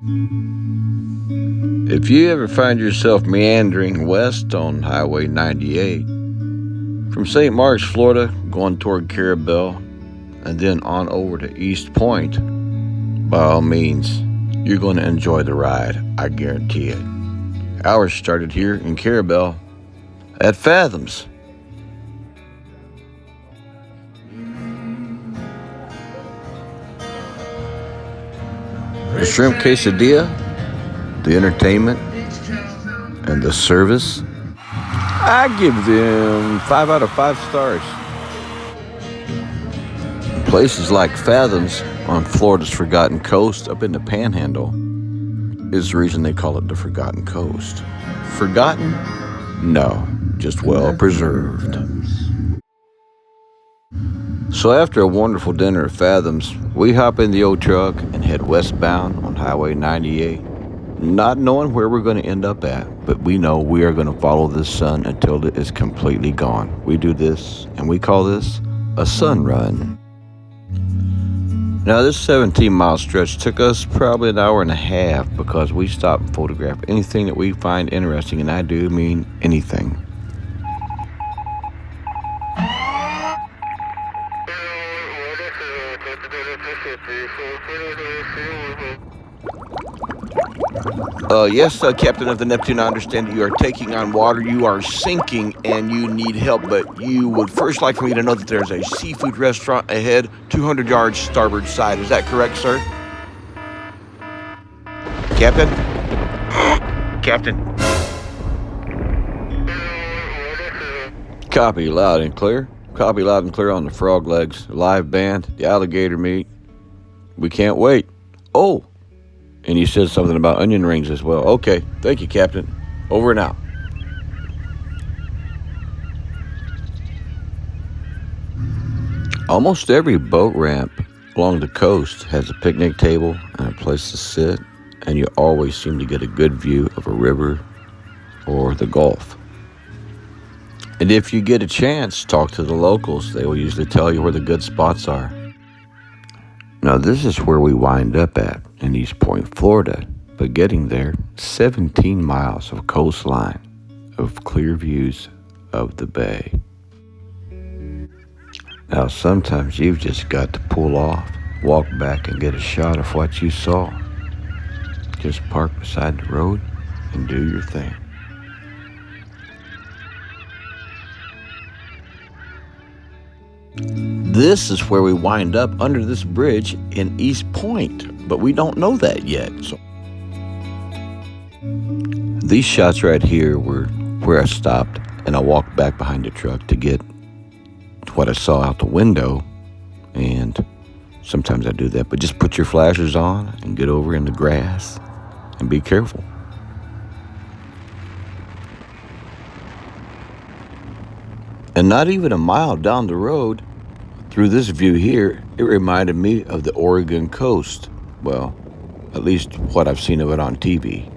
If you ever find yourself meandering west on Highway 98, from St. Mark's, Florida, going toward Carabel, and then on over to East Point, by all means, you're going to enjoy the ride, I guarantee it. Ours started here in Carabel at Fathoms. The shrimp quesadilla, the entertainment, and the service, I give them 5 out of 5 stars. Places like Fathoms on Florida's Forgotten Coast up in the Panhandle is the reason they call it the Forgotten Coast. Forgotten? No, just well preserved. So after a wonderful dinner at Fathoms, we hop in the old truck and head westbound on Highway 98, not knowing where we're going to end up at, but we know we are going to follow the sun until it is completely gone. We do this, and we call this a sun run. Now, this 17-mile stretch took us probably an hour and a half because we stop and photograph anything that we find interesting, and I do mean anything. Yes, Captain of the Neptune, I understand that you are taking on water. You are sinking and you need help, but you would first like for me to know that there's a seafood restaurant ahead, 200 yards starboard side. Is that correct, sir? Captain? Captain? Copy loud and clear. Copy loud and clear on the frog legs, the live band, the alligator meat. We can't wait. Oh! And you said something about onion rings as well. Okay, thank you, Captain. Over and out. Almost every boat ramp along the coast has a picnic table and a place to sit, and you always seem to get a good view of a river or the Gulf. And if you get a chance, talk to the locals. They will usually tell you where the good spots are. Now, this is where we wind up at in EastPoint, Florida, but getting there, 17 miles of coastline of clear views of the bay. Now, sometimes you've just got to pull off, walk back and get a shot of what you saw. Just park beside the road and do your thing. This is where we wind up under this bridge in East Point, but we don't know that yet. So these shots right here were where I stopped and I walked back behind the truck to get what I saw out the window, and sometimes I do that, but just put your flashers on and get over in the grass and be careful. And not even a mile down the road, through this view here, it reminded me of the Oregon coast. Well, at least what I've seen of it on TV.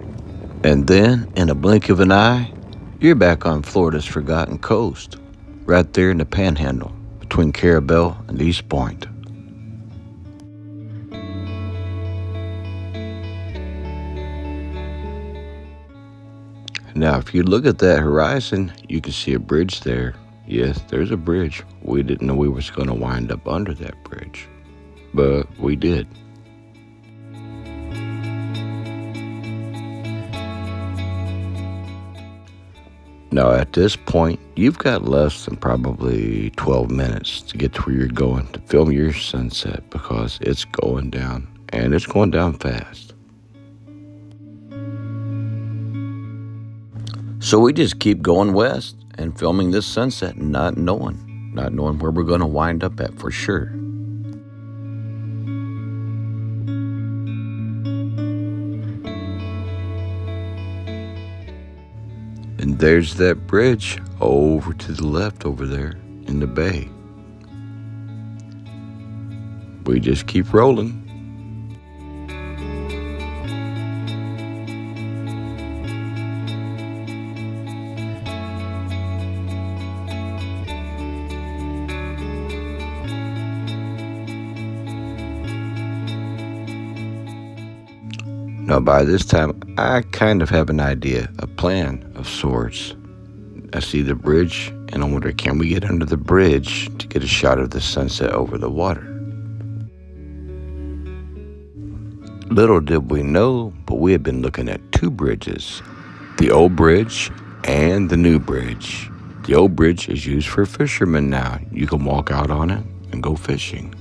And then, in a blink of an eye, you're back on Florida's Forgotten Coast, right there in the Panhandle, between Carabel and East Point. Now, if you look at that horizon, you can see a bridge there. Yes, there's a bridge. We didn't know we was going to wind up under that bridge, but we did. Now, at this point, you've got less than probably 12 minutes to get to where you're going to film your sunset, because it's going down, and it's going down fast. So we just keep going west and filming this sunset, not knowing where we're going to wind up at for sure. And there's that bridge over to the left over there in the bay. We just keep rolling. Now, by this time, I kind of have an idea, a plan of sorts. I see the bridge, and I wonder, can we get under the bridge to get a shot of the sunset over the water? Little did we know, but we had been looking at two bridges, the old bridge and the new bridge. The old bridge is used for fishermen now. You can walk out on it and go fishing.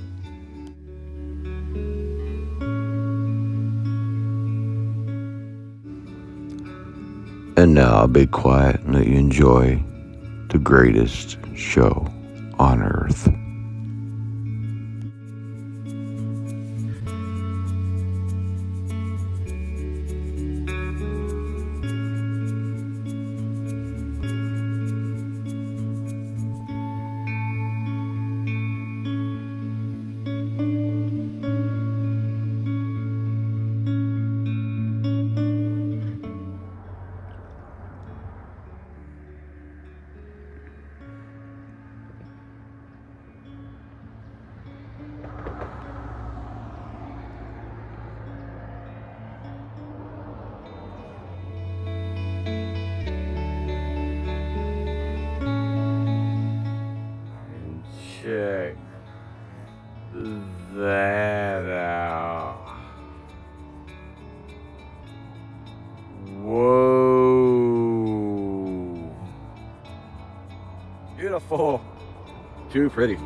And now I'll be quiet and let you enjoy the greatest show on earth. Check that out. Whoa. Beautiful. Too pretty.